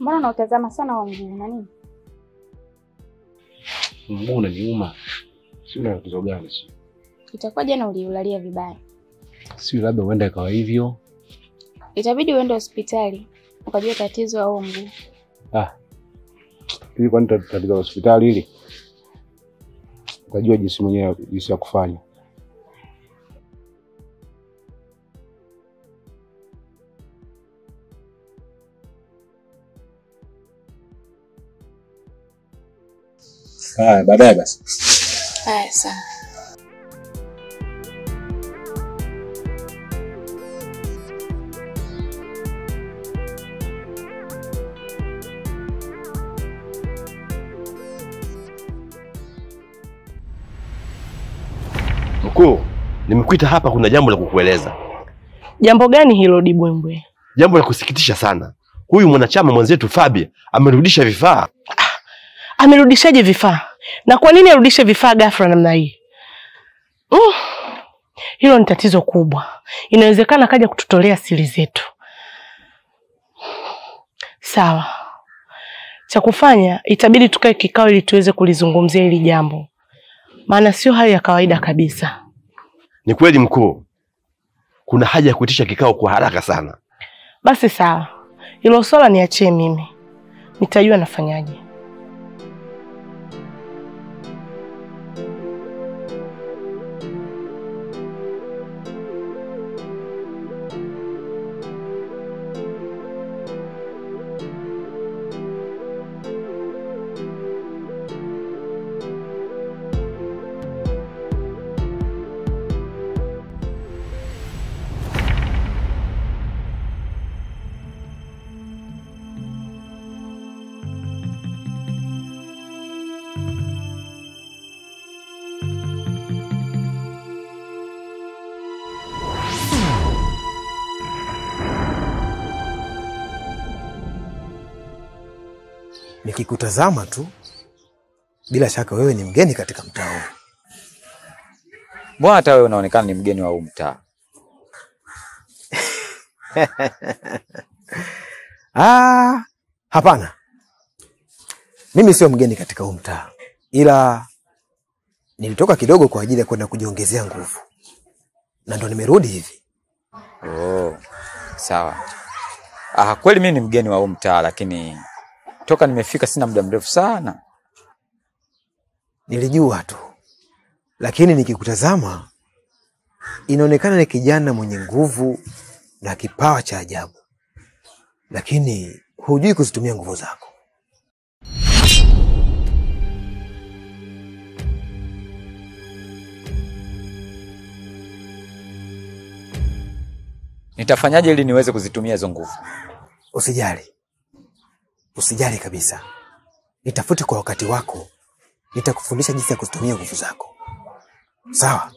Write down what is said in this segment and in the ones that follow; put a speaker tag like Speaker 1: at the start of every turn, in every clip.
Speaker 1: Mbona unautazama sana wa mguu na nini?
Speaker 2: Mguu unaniuma. Sina tatizo gani sio?
Speaker 1: Itakuwa jana uliulalia vibaya.
Speaker 2: Si labda uende kwa hivyo.
Speaker 1: Itabidi uende hospitali ukajua tatizo au mguu.
Speaker 2: Hili kwani tatizo hospitali hili? Utajua jinsi mwenyewe jinsi ya kufanya. Baadaye basi.
Speaker 1: Haya sawa.
Speaker 3: Mkuu, nimekuita hapa kuna jambo la kukueleza.
Speaker 4: Jambo gani hilo Dibwembwe?
Speaker 3: Jambo la kusikitisha sana. Huyu mwanachama mwenzetu Fabi amerudisha vifaa.
Speaker 4: Amerudishaje vifaa? Na kwa nini arudishe vifaa ghafla namna hii? Hilo ni tatizo kubwa. Inawezekana kaja kututolea siri zetu. Sawa. Cha kufanya itabidi tukae kikao ili tuweze kulizungumzia hili jambo. Maana sio hali ya kawaida kabisa.
Speaker 3: Ni kweli mkuu. Kuna haja ya kuitisha kikao kwa haraka sana.
Speaker 4: Basi sawa. Hilo swala niachie mimi. Nitajua nafanyaje.
Speaker 5: Nikikutazama tu bila shaka wewe ni mgeni katika mtaa huu.
Speaker 6: Mbona hata wewe unaonekana ni mgeni wa huu mtaa?
Speaker 5: Hapana. Mimi sio mgeni katika huu mtaa. Ila nilitoka kidogo kwa ajili ya kwenda kujiongezea nguvu. Na ndo nimerudi hivi.
Speaker 6: Oh, sawa. Kweli mimi ni mgeni wa huu mtaa lakini toka nimefika sina muda mrefu sana.
Speaker 5: Nilijua tu. Lakini nikikutazama inaonekana ni kijana mwenye nguvu na kipawa cha ajabu. Lakini hujui kuzitumia nguvu zako.
Speaker 6: Nitafanyaje ili niweze kuzitumia hizo nguvu?
Speaker 5: Usijali. Usijali kabisa. Nitafute kwa wakati wako. Nitakufundisha jinsi ya kuzitumia nguvu zako. Sawa?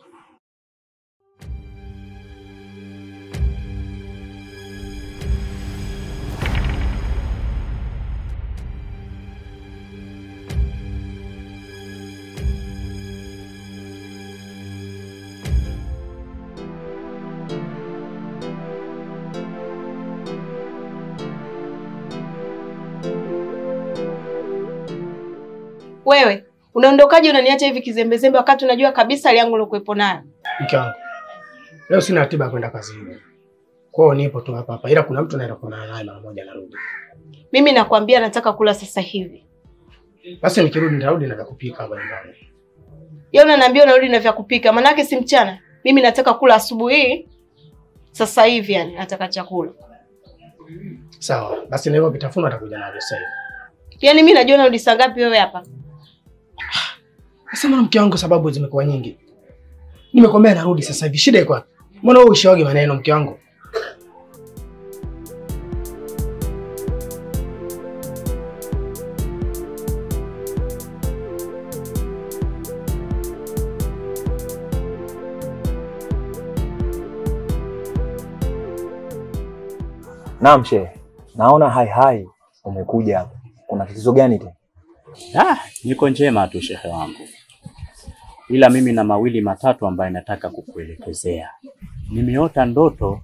Speaker 4: Wewe, unaondokaje unaniacha hivi kizembezembe wakati unajua kabisa hali yangu nilokuepo nayo?
Speaker 7: Mke wangu. Leo sina ratiba ya kwenda kazini. Kwa hiyo nipo tu hapa. Ila kuna mtu naenda kuonana naye mara moja narudi.
Speaker 4: Mimi nakwambia nataka kula sasa hivi.
Speaker 7: Basi nikirudi nitarudi na vya kupika hapa nyumbani.
Speaker 4: Yeye unaniambia unarudi na vya kupika, maana yake si mchana. Mimi nataka kula asubuhi. Sasa hivi yani nataka chakula.
Speaker 7: Sawa. Basi na hivyo vitafunwa atakuja navyo sasa hivi.
Speaker 4: Yaani mimi najua narudi saa ngapi wewe hapa?
Speaker 7: Sasa mke wangu sababu zimekuwa nyingi. Nimekwambia narudi sasa hivi. Shida iko wapi? Mbona wewe ushaoge maneno mke wangu?
Speaker 8: Naam shehe. Naona hai umekuja hapa. Kuna tatizo gani tena?
Speaker 9: Niko njema tu shehe wangu. Ila mimi na mawili matatu ambayo nataka kukuelekezea. Nimeota ndoto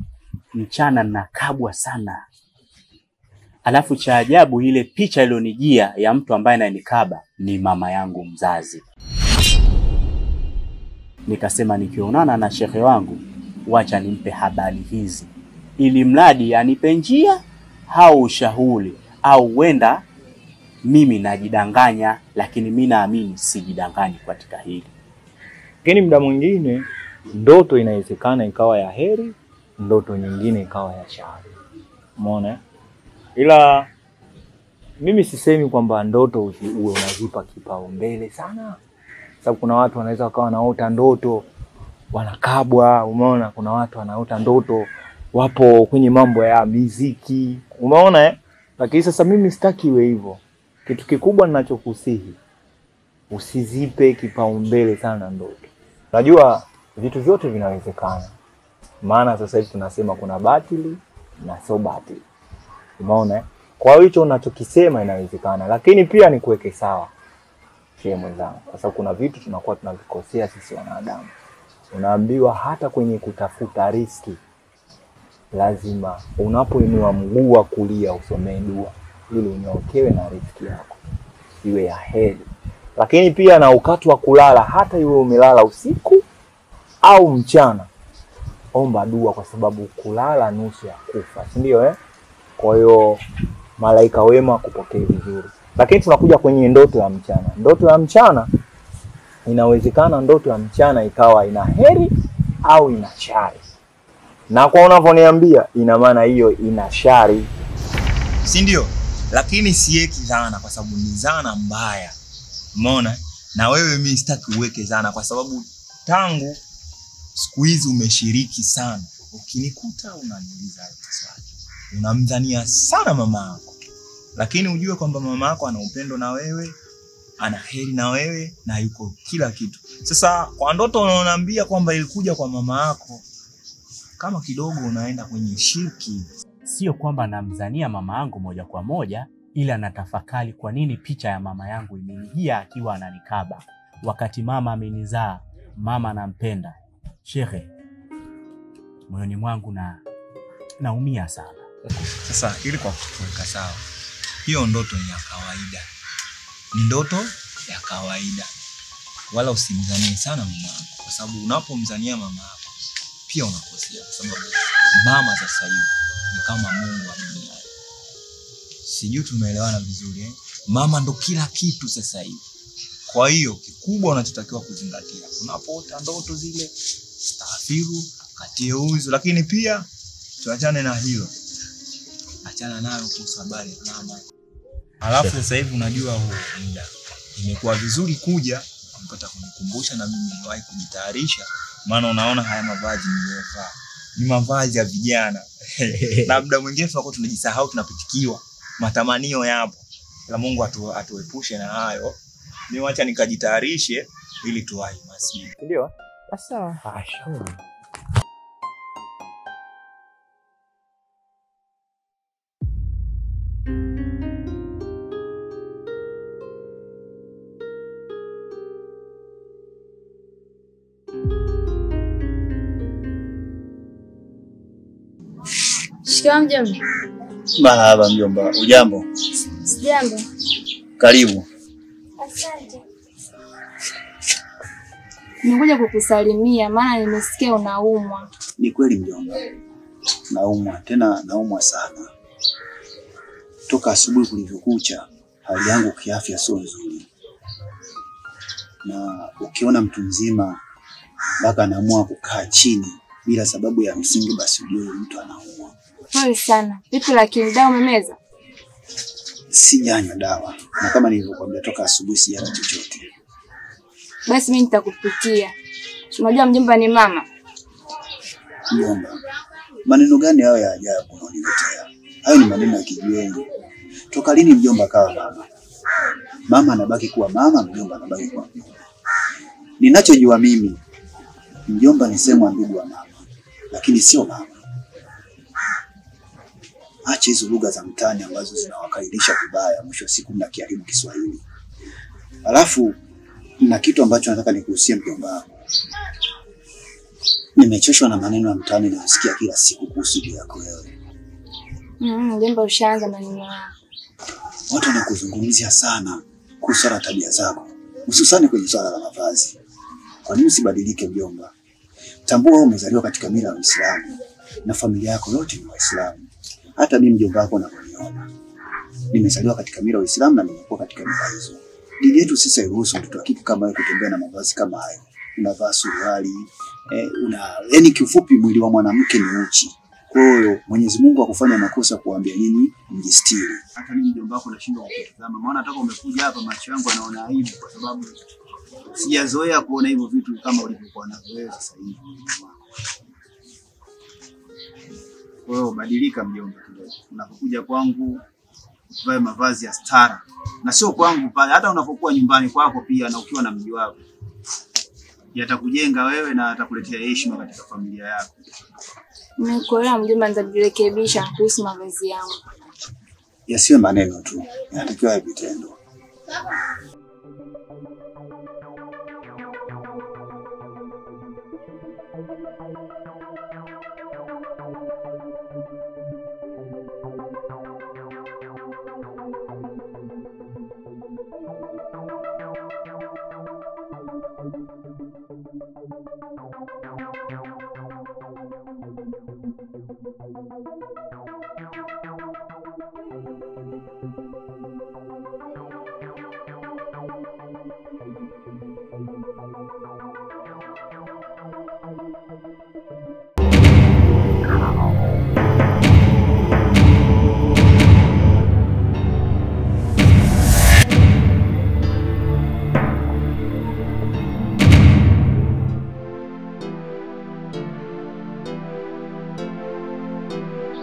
Speaker 9: mchana na kabwa sana. Alafu cha ajabu, ile picha ilionijia ya mtu ambaye ananikaba ni mama yangu mzazi. Nikasema nikionana na shekhe wangu, wacha nimpe habari hizi, ili mradi anipe njia au ushauri, au wenda mimi najidanganya, lakini mimi naamini sijidanganyi katika hili.
Speaker 8: Lakini muda mwingine ndoto inawezekana ikawa ya heri, ndoto nyingine ikawa ya shari. Umeona? Ila mimi sisemi kwamba ndoto uwe unazipa kipaumbele sana. Sababu kuna watu wanaweza wakawa wanaota ndoto wanakabwa, umeona? Kuna watu wanaota ndoto wapo kwenye mambo ya muziki, umeona? Lakini sasa mimi sitaki iwe hivyo. Kitu kikubwa ninachokusihi, usizipe kipaumbele sana ndoto. Najua vitu vyote vinawezekana. Maana sasa hivi tunasema kuna batili na sio batili. Umeona? Kwa hiyo hicho unachokisema inawezekana, lakini pia ni kuweke sawa. Shehe mwenzangu, kwa sababu kuna vitu tunakuwa tunavikosea sisi wanadamu. Unaambiwa hata kwenye kutafuta riziki lazima unapoinua mguu wa kulia usomee dua ili unyokewe na riziki yako iwe ya heri. Lakini pia na wakati wa kulala, hata iwe umelala usiku au mchana, omba dua, kwa sababu kulala nusu ya kufa, si ndio? Kwa hiyo malaika wema kupokea vizuri. Lakini tunakuja kwenye ndoto ya mchana. Ndoto ya mchana inawezekana ndoto ya mchana ikawa ina heri au ina shari. Na kwa unavyoniambia ina maana hiyo ina shari,
Speaker 10: si ndio? Lakini sieki dhana, kwa sababu ni dhana mbaya. Umeona? Na wewe mimi sitaki uweke dhana, kwa sababu tangu siku hizi umeshiriki sana. Ukinikuta unaniuliza swali, unamdhania sana mama yako. Lakini ujue kwamba mama yako ana upendo na wewe, ana heri na wewe, na yuko kila kitu. Sasa kwa ndoto unaoniambia kwamba ilikuja kwa mama yako, kama kidogo unaenda kwenye shirki.
Speaker 9: Sio kwamba namdhania mama yangu moja kwa moja, ila natafakari kwa nini picha ya mama yangu imenijia akiwa ananikaba wakati mama amenizaa, mama anampenda. Shehe, moyoni mwangu naumia sana.
Speaker 10: Sasa ili kwa kuweka sawa, hiyo ndoto ni ya kawaida. Ni ndoto ya kawaida. Wala usimdhanie sana mama yako, kwa sababu unapomdhania mama yako pia unakosea, kwa sababu mama sasa hivi ni kama Mungu wa dunia. Sijui tumeelewana vizuri Mama ndo kila kitu sasa hivi. Kwa hiyo kikubwa unachotakiwa kuzingatia unapoota ndoto zile, stafiru, katie uzu, lakini pia tuachane na hilo. Achana nayo kuhusu habari ya mama. Alafu sasa hivi unajua huu muda imekuwa vizuri kuja kupata kunikumbusha na mimi niwahi kujitayarisha, maana unaona haya mavazi niliyovaa ni mavazi ya vijana. Na muda mwingine tunakuwa tunajisahau, tunapitikiwa, matamanio yapo. La Mungu atuepushe na hayo. Mimi acha nikajitayarishe ili tuwahi masjid.
Speaker 8: Ndio?
Speaker 4: Sawa.
Speaker 8: Ashauri.
Speaker 1: Shikamoo mjomba.
Speaker 11: Marhaba mjomba. Ujambo?
Speaker 1: Sijambo.
Speaker 11: Karibu.
Speaker 1: Asante. Nimekuja kukusalimia maana nimesikia unaumwa.
Speaker 11: Ni kweli mjomba. Naumwa, tena naumwa sana. Toka asubuhi kulivyokucha, hali yangu kiafya sio nzuri. Na ukiona mtu mzima mpaka anaamua kukaa chini bila sababu ya msingi, basi ujue mtu anaumwa.
Speaker 1: Pole sana. Vipi lakini dawa umemeza?
Speaker 11: Sijanywa dawa. Na kama nilivyokuambia toka asubuhi sijala chochote.
Speaker 1: Basi mimi nitakupitia. Unajua mjomba ni mama.
Speaker 11: Mjomba, maneno gani hayo ya ajabu unaniletea? Hayo ni maneno ya kijiweni. Toka lini mjomba kawa mama? Mama anabaki kuwa mama, mjomba anabaki kuwa mjomba. Ninachojua mimi, mjomba ni sehemu ya ndugu wa mama, lakini sio mama. Acha hizo lugha za mtaani ambazo zinawakailisha vibaya, mwisho siku mnakiharibu Kiswahili. Alafu na kitu ambacho nataka nikuhusie mjomba wangu. Nimechoshwa na maneno ya mtaani ninayosikia kila siku kuhusu yako wewe.
Speaker 1: Mjomba ushaanza maneno yako.
Speaker 11: Watu wanakuzungumzia sana kuhusu tabia zako, hususani kwenye swala la mavazi. Kwa nini usibadilike mjomba? Tambua wewe umezaliwa katika mila ya Uislamu na familia yako yote ni Waislamu. Hata mimi mjomba wako unaniona. Nimezaliwa katika mila ya Uislamu na nimekuwa katika mila hizo. Dini yetu sisi hairuhusu mtoto wa kike kama wewe kutembea na mavazi kama hayo. Unavaa suruali, yaani kiufupi mwili wa mwanamke ni uchi. Kwa hiyo Mwenyezi Mungu akufanya makosa kuambia nyinyi mjistiri. Hata mimi mjomba wako nashindwa kukutazama. Maana nataka umekuja hapa macho yangu anaona aibu kwa sababu sijazoea kuona hivyo vitu kama ulivyokuwa navyo wewe sasa hivi. Kwa hiyo badilika mjomba kidogo. Unapokuja kwangu vae mavazi ya stara. Na sio kwangu pale, hata unapokuwa nyumbani kwako pia na ukiwa na mji wako. Yatakujenga wewe na atakuletea heshima katika familia yako.
Speaker 1: Nimekuelewa mjomba, nitajirekebisha kuhusu mavazi yangu.
Speaker 11: Yasiwe maneno tu, yanatakiwa vitendo.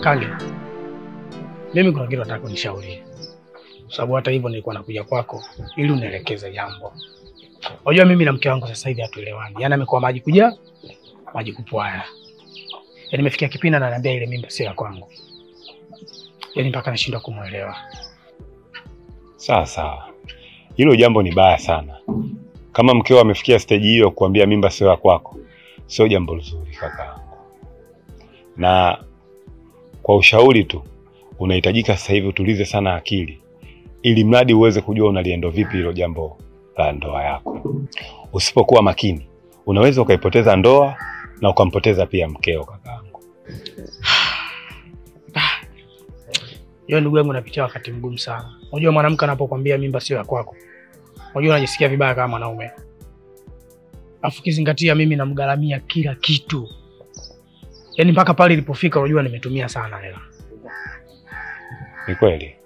Speaker 7: Kange, mimi kuna kitu nataka kunishauri. Sababu hata hivyo nilikuwa nakuja kwako ili unielekeze jambo. Unajua mimi na mke wangu sasa hivi hatuelewani. Yaani amekuwa maji kuja, maji kupwaya. Yaani nimefikia kipindi ananiambia ile mimba sio ya kwangu. Yaani mpaka nashindwa kumuelewa.
Speaker 12: Sawa. Hilo jambo ni baya sana. Kama mkeo amefikia stage hiyo kuambia mimba sio ya kwako, sio jambo zuri kaka. Na kwa ushauri tu, unahitajika sasa hivi utulize sana akili ili mradi uweze kujua unaliendo vipi hilo jambo la ndoa yako. Usipokuwa makini, unaweza ukaipoteza ndoa na ukampoteza pia mkeo kakaangu.
Speaker 7: Yeye ndugu yangu napitia wakati mgumu sana. Unajua mwanamke anapokuambia mimba sio ya kwako, unajua unajisikia vibaya kama mwanaume. Afu kizingatia mimi namgaramia kila kitu. Yaani mpaka pale ilipofika unajua nimetumia sana hela.
Speaker 12: Ni kweli.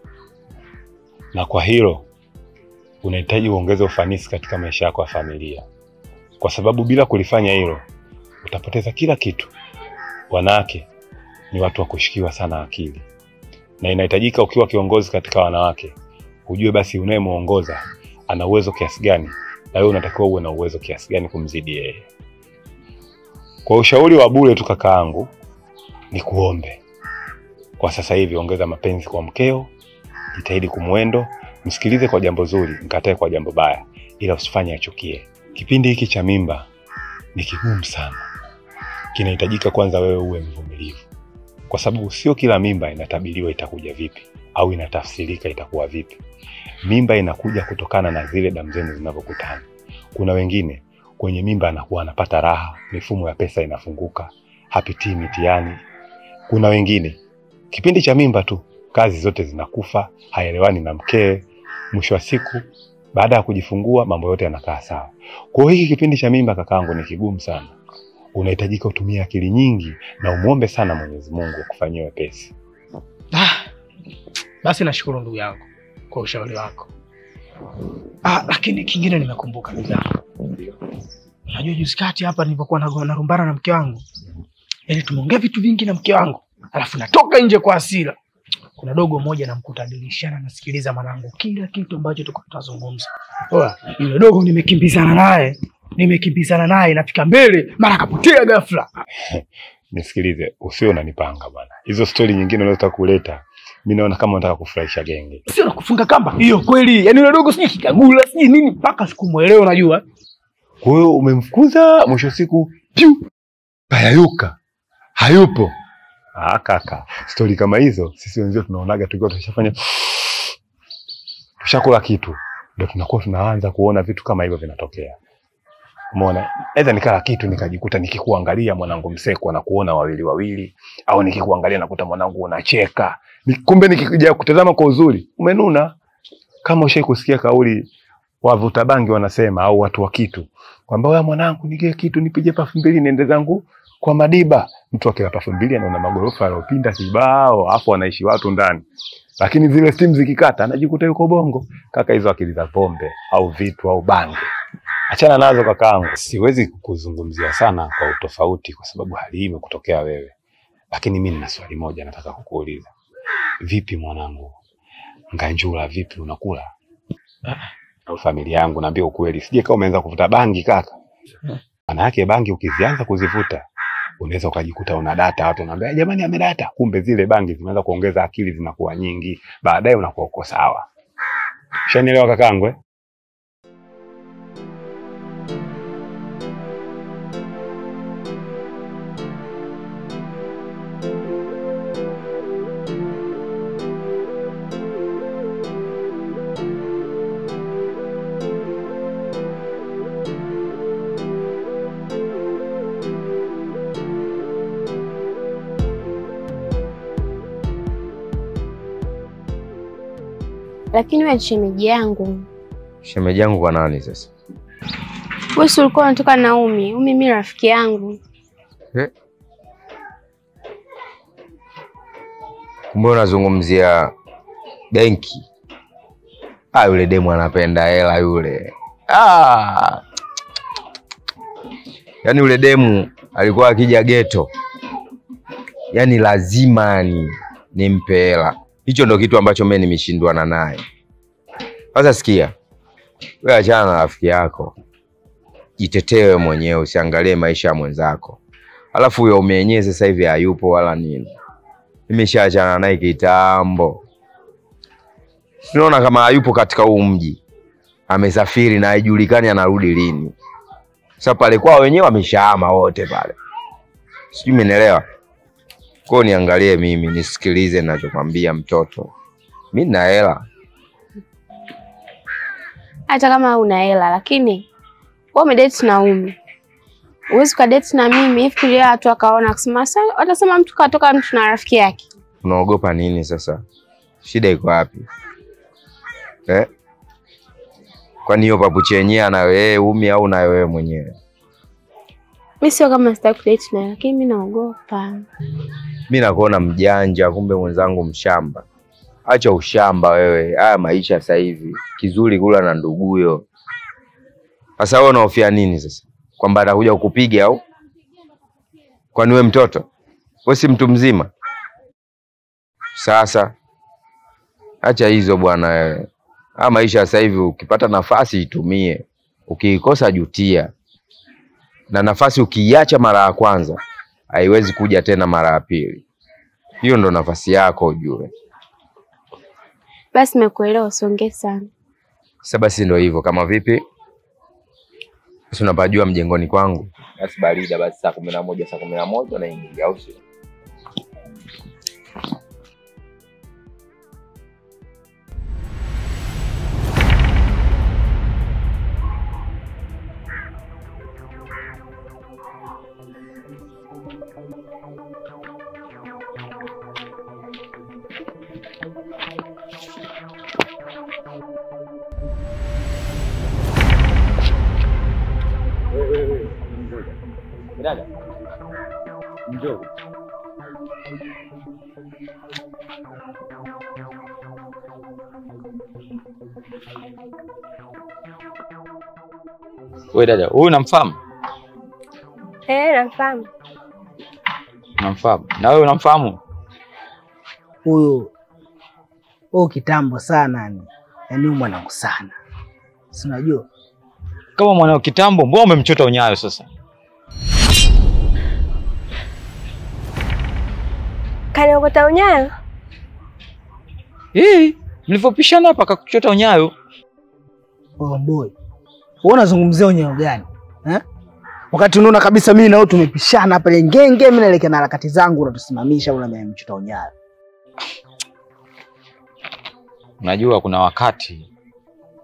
Speaker 12: Na kwa hilo unahitaji uongeze ufanisi katika maisha yako ya familia. Kwa sababu bila kulifanya hilo utapoteza kila kitu. Wanawake ni watu wa kushikiwa sana akili. Na inahitajika ukiwa kiongozi katika wanawake, ujue basi unayemuongoza ana uwezo kiasi gani na wewe unatakiwa uwe na uwezo kiasi gani kumzidi yeye. Kwa ushauri wa bure tu kakaangu ni kuombe. Kwa sasa hivi ongeza mapenzi kwa mkeo, jitahidi kumwendo, msikilize kwa jambo zuri, mkatae kwa jambo baya, ila usifanye achukie. Kipindi hiki cha mimba ni kigumu sana. Kinahitajika kwanza wewe uwe mvumilivu. Kwa sababu sio kila mimba inatabiriwa itakuja vipi au inatafsirika itakuwa vipi. Mimba inakuja kutokana na zile damu zenu zinazokutana. Kuna wengine kwenye mimba anakuwa anapata raha, mifumo ya pesa inafunguka, hapitii mitihani. Kuna wengine kipindi cha mimba tu kazi zote zinakufa, haelewani na mkee, mwisho wa siku baada ya kujifungua mambo yote yanakaa sawa. Kwa hiyo hiki kipindi cha mimba kakaangu ni kigumu sana. Unahitajika utumie akili nyingi na umuombe sana Mwenyezi Mungu akufanyie wepesi.
Speaker 7: Basi nashukuru ndugu yangu kwa ushauri wako. Lakini kingine nimekumbuka ndugu yangu. Unajua juzi kati hapa nilipokuwa narumbana na mke wangu. Yaani tumeongea vitu vingi na mke wangu. Alafu natoka nje kwa hasira. Kuna dogo mmoja namkuta dirishani nasikiliza mwanangu kila kitu ambacho tuko tunazungumza. Oa, yule dogo nimekimbizana naye nafika mbele mara kapotea ghafla.
Speaker 12: Nisikilize, usio unanipanga bwana. Hizo story nyingine unazotaka kuleta, mimi naona kama unataka kufurahisha genge.
Speaker 7: Sio nakufunga kamba. Hiyo kweli. Yaani yule dogo siji kikagula, siji nini mpaka sikumuelewa unajua.
Speaker 12: Kwa hiyo umemfukuza mwisho siku piu. Hayuka. Hayupo. Kaka, stori kama hizo sisi wenzio tunaonaga tukiwa tushakula kitu ndio tunakuwa tunaanza kuona vitu kama hivyo vinatokea. Umeona? Aidha nikala kitu nikajikuta nikikuangalia mwanangu mseko na kuona wawili au nikikuangalia nakuta mwanangu unacheka. Kumbe nikikuja kutazama kwa uzuri umenuna. Kama ushai kusikia kauli wavuta bangi wanasema au watu wa kitu kwamba wewe mwanangu nige kitu nipige pafu mbili niende zangu kwa Madiba. Mtu akila pafu mbili anaona magorofa yalopinda kibao afu anaishi watu ndani. Lakini zile steam zikikata anajikuta yuko bongo. Kaka, hizo akili za pombe au vitu au bangi achana nazo kakaangu.
Speaker 2: Siwezi kukuzungumzia sana kwa utofauti kwa sababu hali hii imekutokea wewe. Lakini mimi nina swali moja nataka kukuuliza. Vipi mwanangu? Nganjula vipi unakula? Au familia yangu naambia ukweli. Sije kama umeanza kuvuta bangi kaka. Maana yake bangi ukizianza kuzivuta unaweza ukajikuta una data watu wanaambia jamani amedata, kumbe zile bangi zimeanza kuongeza akili zinakuwa nyingi, baadaye unakuwa uko sawa. Shanielewa kakaangu?
Speaker 13: Lakini wewe shemeji yangu.
Speaker 14: Shemeji yangu kwa nani sasa?
Speaker 13: Wewe ulikuwa unatoka na Umi. Umi mimi rafiki yangu.
Speaker 14: Kumbe unazungumzia benki. Yule demu anapenda hela yule. Yaani yule demu alikuwa akija ghetto. Yaani lazima nimpe hela. Hicho ndo kitu ambacho mimi nimeshindwana naye. Sasa sikia. Wewe achana na rafiki yako. Jitetewe mwenyewe, usiangalie maisha ya mwenzako. Alafu huyo umenyewe sasa hivi hayupo wala nini. Nimeshaachana naye kitambo. Unaona kama hayupo katika huu mji. Amesafiri na haijulikani anarudi lini. Sasa pale kwao wenyewe wameshahama wote pale. Sijui umeelewa? Kwa niangalie mimi, nisikilize ninachokwambia mtoto. Mimi nina hela.
Speaker 13: Hata kama una hela lakini wewe umedate na Umi. Uwezi kadate na mimi, ifikiria watu akaona kusema sasa watasema mtu katoka mtu na rafiki yake.
Speaker 14: Unaogopa nini sasa? Shida iko wapi? Kwani hiyo papuchi yenyewe na wewe Umi au na wewe mwenyewe?
Speaker 13: Mimi sio kama sitaki kudate naye lakini mimi naogopa.
Speaker 14: Mimi nakuona mjanja kumbe mwenzangu mshamba. Acha ushamba wewe. Haya maisha sasa hivi. Kizuri kula na nduguyo. Sasa wewe unahofia nini sasa? Kwamba atakuja kukupiga au? Kwani wewe mtoto? Wewe si mtu mzima? Sasa acha hizo bwana wewe. Haya maisha sasa hivi ukipata nafasi itumie. Ukiikosa jutia. Na nafasi ukiiacha mara ya kwanza haiwezi kuja tena mara ya pili. Hiyo ndo nafasi yako ujue.
Speaker 13: Basi nimekuelewa, usiongee sana.
Speaker 14: Sasa basi ndo hivyo, kama vipi? Sasa unapajua mjengoni kwangu. Basi barida basi saa 11 naingia au sio?
Speaker 6: Dada. Njoo. Wewe dada, huyu unamfahamu?
Speaker 13: Namfahamu.
Speaker 6: Unamfahamu? Na wewe unamfahamu?
Speaker 7: Huyu kitambo sana ni. Yaani mwanangu sana. Si unajua?
Speaker 6: Kama mwanao kitambo, mbona umemchota unyayo sasa?
Speaker 13: Kaniokota unyayo?
Speaker 6: Mlipopishana hapa akakuchota unyayo.
Speaker 7: Oh boy. Wewe unazungumzia unyayo gani? Wakati unaona kabisa mimi na wewe tumepishana hapa ngenge, mimi naelekea na harakati zangu unatusimamisha unamchuta unyayo.
Speaker 6: Unajua kuna wakati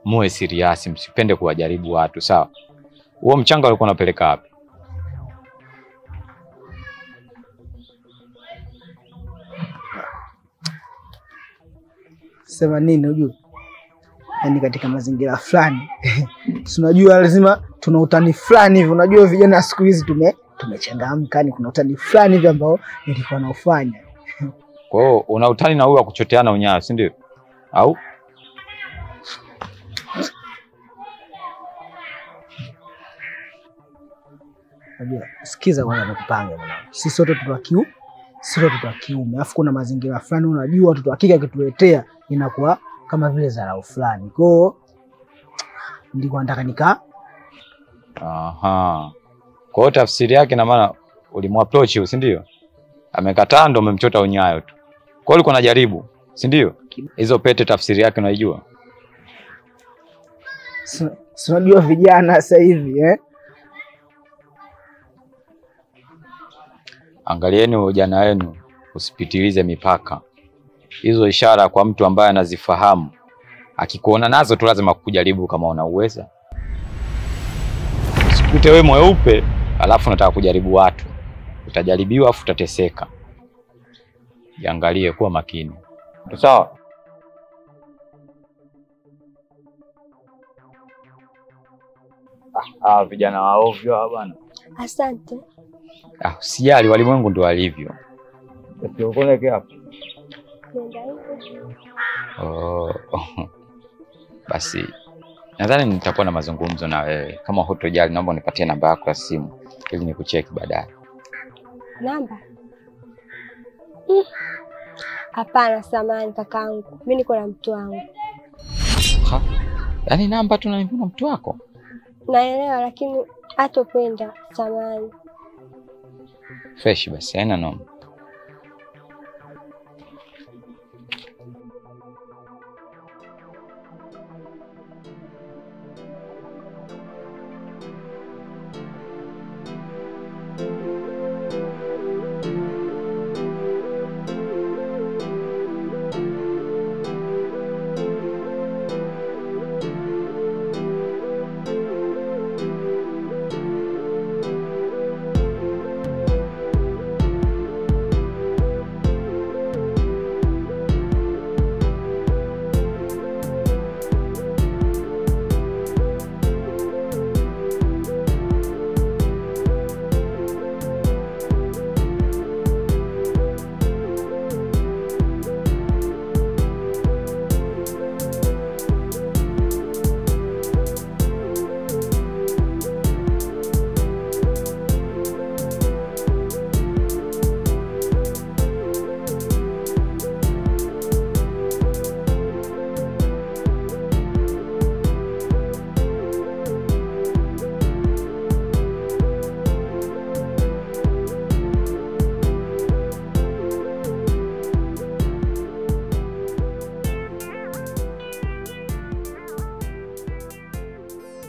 Speaker 6: muwe serious, msipende kuwajaribu watu, sawa? Huo mchanga ulikuwa unapeleka wapi?
Speaker 7: Sema nini unajua? Yaani katika mazingira fulani. Tunajua lazima tuna utani fulani hivi. Unajua vijana siku hizi tumechangamka, ni kuna utani fulani hivi ambao nilikuwa naufanya.
Speaker 6: Kwa hiyo una utani na huyu wa kuchoteana unyayo, si ndio? Au?
Speaker 7: Unajua, sikiza kwanza nikupanga mwanangu. Sisi sote watoto wa kiume. Alafu kuna mazingira fulani unajua watoto wa kike kituletea inakuwa kama vile dharau fulani. Kwa hiyo ndiko nataka nika.
Speaker 6: Aha. Kwa hiyo tafsiri yake na maana ulimapproach huyo, si ndio? Amekataa ndo umemchota unyayo tu. Kwa hiyo ulikuwa unajaribu, si ndio? Hizo pete tafsiri yake unaijua?
Speaker 7: Si unajua vijana sasa hivi
Speaker 6: Angalieni ujana wenu, usipitilize mipaka. Hizo ishara kwa mtu ambaye anazifahamu, akikuona nazo tu lazima kukujaribu kama unauweza. Usikute wewe mweupe alafu unataka kujaribu watu. Utajaribiwa afu utateseka. Jiangalie, kuwa makini. Sawa? Vijana wa ovyo bwana.
Speaker 15: Asante.
Speaker 6: Usijali, walimwengu ndio walivyo. Usiopeleke hapo. Basi nadhani nitakuwa na mazungumzo na wewe. Kama hutojali naomba unipatie namba yako ya simu ili nikucheki baadaye.
Speaker 15: Namba? Hapana, samahani kakaangu. Mimi niko na mtu wangu.
Speaker 6: Yaani namba tu na mtu wako?
Speaker 15: Naelewa lakini hatopenda, samahani.
Speaker 6: Fresh basi, haina noma.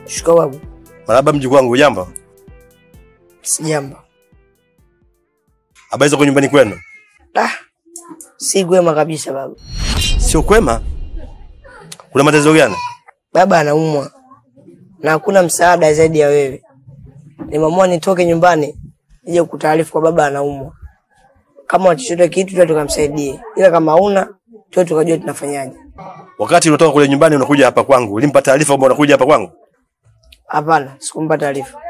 Speaker 16: Shika babu.
Speaker 3: Marahaba mjukuu wangu, jambo?
Speaker 16: Sijambo.
Speaker 3: Habari zako nyumbani kwenu?
Speaker 16: Si kwema kabisa babu.
Speaker 3: Sio kwema? Kuna matatizo gani?
Speaker 16: Baba anaumwa. Na hakuna msaada zaidi ya wewe. Nimeamua nitoke nyumbani nije kutaarifu kwa baba anaumwa. Kama watoto kitu tu tukamsaidie. Ila kama hauna tu tukajua tunafanyaje.
Speaker 3: Wakati unatoka kule nyumbani unakuja hapa kwangu, ulimpa taarifa kwamba unakuja hapa kwangu?
Speaker 16: Hapana, sikumpa taarifa.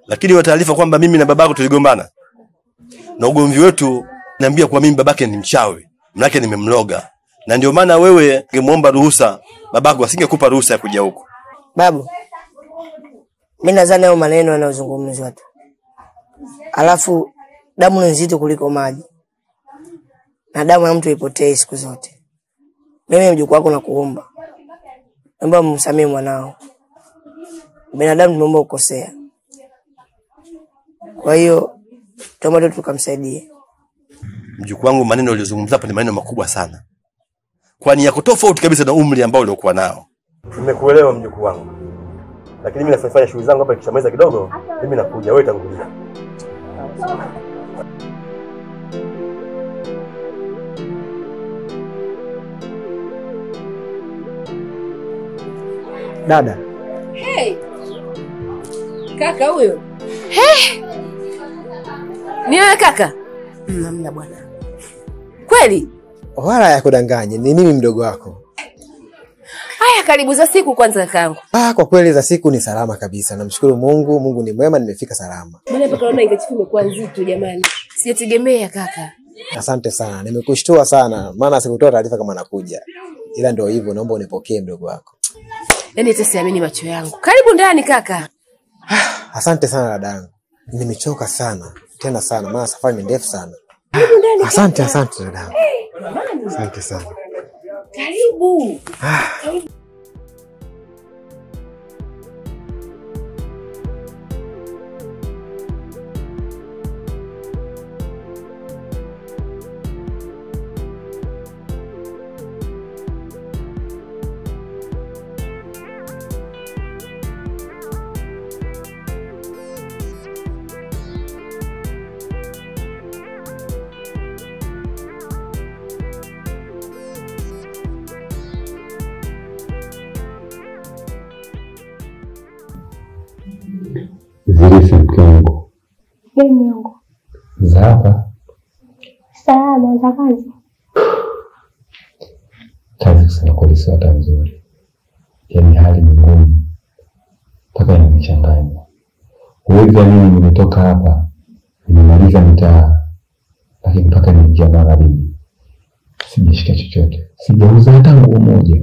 Speaker 3: Lakini wa taarifa kwamba mimi na babako tuligombana. Na ugomvi wetu niambia kwa mimi babake ni mchawi, mnake nimemloga. Na ndio maana wewe ungemuomba ruhusa, babako asingekupa ruhusa ya kuja huko.
Speaker 16: Babu, mimi nadhani hayo maneno yanayozungumzwa tu. Alafu damu ni nzito kuliko maji. Na damu ya mtu ipotee siku zote. Mimi mjukuu wako nakuomba. Naomba msamehe mwanao. Binadamu tumeomba ukosea. Kwa hiyo tuombe tukamsaidie.
Speaker 3: Mjukuu wangu, maneno uliyozungumza hapa ni maneno makubwa sana. Kwani yako tofauti kabisa na umri ambao uliokuwa nao. Nimekuelewa mjukuu wangu. lakini mimi nafanya shughuli zangu hapa, nikishamaliza kidogo mimi nakuja, wewe tangulia.
Speaker 5: Dada.
Speaker 17: Hey. Kaka huyo. Ni wewe kaka?
Speaker 16: Namna bwana.
Speaker 17: Kweli?
Speaker 5: Wala ya kudanganya, ni mimi mdogo wako.
Speaker 17: Haya, karibu za siku kwanza kakaangu.
Speaker 5: Kwa kweli za siku ni salama kabisa. Namshukuru Mungu, Mungu ni mwema, nimefika salama.
Speaker 17: Mbona mpaka naona ingachifu imekuwa nzito jamani. Sijategemea kaka.
Speaker 5: Asante sana, nimekushtua sana, maana sikutoa taarifa kama nakuja. Ila ndio hivyo, naomba unipokee mdogo wako.
Speaker 17: Yaani hata siamini macho yangu. Karibu ndani kaka.
Speaker 5: Asante sana dadangu. Nimechoka sana, tena sana, maana safari ni ndefu sana.
Speaker 17: Karibu ndani.
Speaker 5: Asante dadangu. Asante sana.
Speaker 17: Karibu. Karibu.
Speaker 2: Zilisa mke wangu.
Speaker 15: Mimi wangu.
Speaker 2: Za hapa.
Speaker 15: Salama za kazi.
Speaker 2: Kazi kusema kweli sio hata nzuri. Yaani hali ni ngumu. Mpaka inanichanganya. Huwezi amini nimetoka hapa. Nimemaliza mitaa. Lakini mpaka niingia magharibi. Sijashika chochote. Sijauza hata nguo moja.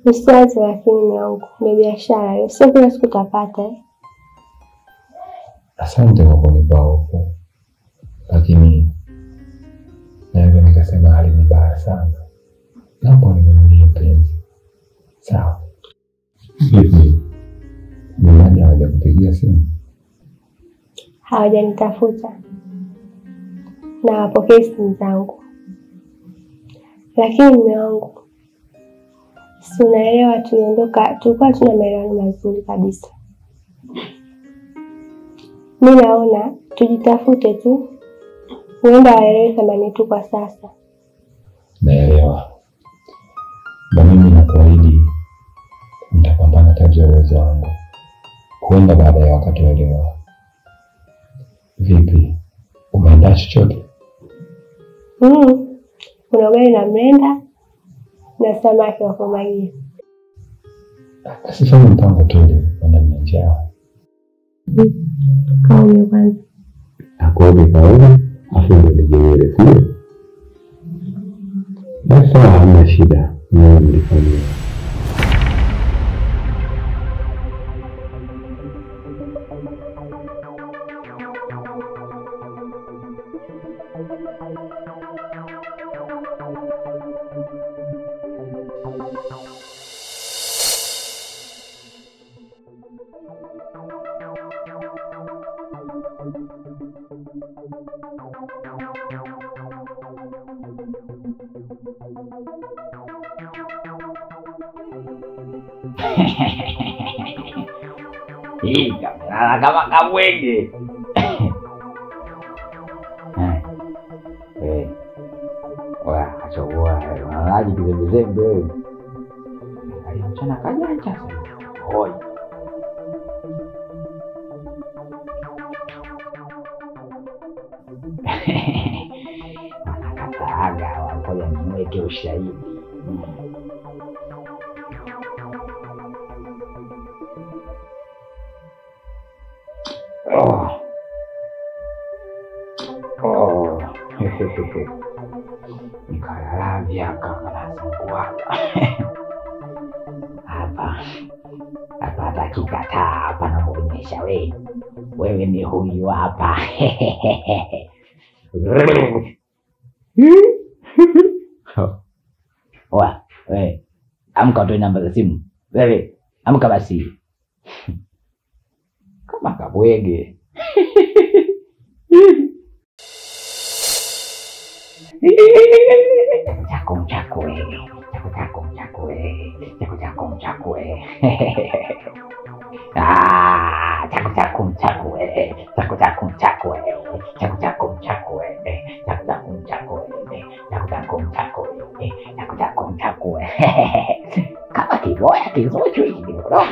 Speaker 15: Usiache lakini mimi wangu. Ni biashara. Sio kila siku utapata.
Speaker 2: Asante kwa kunipa hofu. Lakini naweza nikasema hali ni mbaya sana. Naomba univumilie mpenzi. Sawa. Vipi? Nani hawajakupigia simu?
Speaker 15: Hawajanitafuta. Na wapokee simu zangu. Lakini mume wangu, si unaelewa tuliondoka, tulikuwa tuna maelewano mazuri kabisa. Mimi naona tujitafute tu. Huenda waelewe thamani yetu kwa sasa.
Speaker 2: Naelewa. Na mimi nakuahidi nitapambana kadri ya uwezo wangu. Huenda baada ya wakati uelewa. Vipi? Umeandaa chochote?
Speaker 15: Kuna ugali na mrenda na samaki wa kumagia.
Speaker 2: Sifanye mpango tu ile maana nina njaa.
Speaker 15: Kaoge kwanza.
Speaker 2: Akaoge kaoge, afu ndio nijenyele sio? Basi hamna shida. Mimi nilifanyia.
Speaker 18: Hii kamera kama kabwege. Wah, achogua. Malaji kizembe. Aliamchana kajanja sana. Hoi. Wanakataaga wangoja niweke ushahidi. Nikalalavya kama nazunguaka. Hapa dakikataa hapa na kuonyesha wewe ni huyu hapa. Wewe amka utoe namba za simu. Wewe amka basi. Kama kabwege. chako mchakwe, chako mchakwe, chako mchakwe. Ah, chako mchakwe, chako mchakwe, chako mchakwe, chako mchakwe. Kama kiboya kizuchu hivi kidogo.